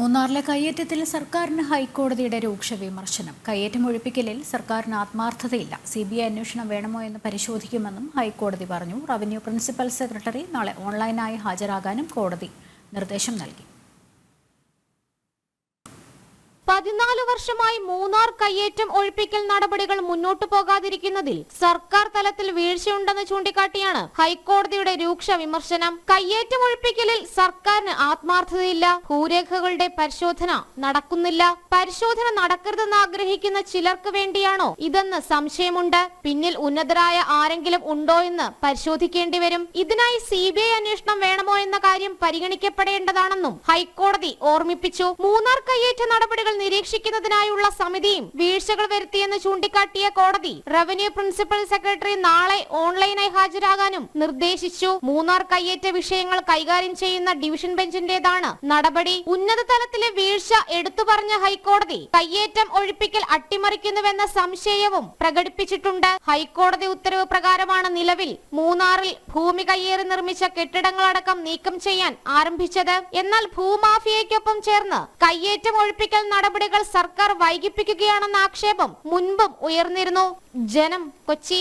മൂന്നാറിലെ കയ്യേറ്റത്തിൽ സർക്കാരിന് ഹൈക്കോടതിയുടെ രൂക്ഷ വിമർശനം. കയ്യേറ്റം ഒഴിപ്പിക്കലിൽ സർക്കാരിന് ആത്മാർത്ഥതയില്ല. CBI അന്വേഷണം വേണമോ എന്ന് പരിശോധിക്കുമെന്നും ഹൈക്കോടതി പറഞ്ഞു. റവന്യൂ പ്രിൻസിപ്പൽ സെക്രട്ടറി നാളെ ഓൺലൈനായി ഹാജരാകാനും കോടതി നിർദ്ദേശം നൽകി. 14 വർഷമായി മൂന്നാർ കയ്യേറ്റം ഒഴിപ്പിക്കൽ നടപടികൾ മുന്നോട്ടു പോകാതിരിക്കുന്നതിൽ സർക്കാർ തലത്തിൽ വീഴ്ചയുണ്ടെന്ന് ചൂണ്ടിക്കാട്ടിയാണ് ഹൈക്കോടതിയുടെ രൂക്ഷ വിമർശനം. കയ്യേറ്റം ഒഴിപ്പിക്കലിൽ സർക്കാരിന് ആത്മാർത്ഥതയില്ല. ഭൂരേഖകളുടെ പരിശോധന നടക്കുന്നില്ല. പരിശോധന നടക്കരുതെന്ന് ആഗ്രഹിക്കുന്ന ചിലർക്ക് വേണ്ടിയാണോ ഇതെന്ന് സംശയമുണ്ട്. പിന്നിൽ ഉന്നതരായ ആരെങ്കിലും ഉണ്ടോ എന്ന് പരിശോധിക്കേണ്ടി വരും. ഇതിനായി CBI അന്വേഷണം വേണമോ എന്ന കാര്യം പരിഗണിക്കപ്പെടേണ്ടതാണെന്നും ഹൈക്കോടതി ഓർമ്മിപ്പിച്ചു. മൂന്നാർ കയ്യേറ്റ നടപടികൾ നിരീക്ഷിക്കുന്നതിനായുള്ള സമിതിയും വീഴ്ചകൾ വരുത്തിയെന്ന് ചൂണ്ടിക്കാട്ടിയ കോടതി റവന്യൂ പ്രിൻസിപ്പൽ സെക്രട്ടറി നാളെ ഓൺലൈനായി ഹാജരാകാനും നിർദ്ദേശിച്ചു. മൂന്നാർ കയ്യേറ്റ വിഷയങ്ങൾ കൈകാര്യം ചെയ്യുന്ന ഡിവിഷൻ ബെഞ്ചിന്റേതാണ് നടപടി. ഉന്നത തലത്തിലെ വീഴ്ച എടുത്തു പറഞ്ഞ ഹൈക്കോടതി കയ്യേറ്റം ഒഴിപ്പിക്കൽ അട്ടിമറിക്കുന്നുവെന്ന സംശയവും പ്രകടിപ്പിച്ചിട്ടുണ്ട്. ഹൈക്കോടതി ഉത്തരവ് പ്രകാരമാണ് നിലവിൽ മൂന്നാറിൽ ഭൂമി കയ്യേറി നിർമ്മിച്ച കെട്ടിടങ്ങളടക്കം നീക്കം ചെയ്യാൻ ആരംഭിച്ചത്. എന്നാൽ ഭൂമാഫിയയ്ക്കൊപ്പം ചേർന്ന് കയ്യേറ്റം ഒഴിപ്പിക്കൽ നടപടികൾ സർക്കാർ വൈകിപ്പിക്കുകയാണെന്ന ആക്ഷേപം മുൻപും ഉയർന്നിരുന്നു. ജനം, കൊച്ചി.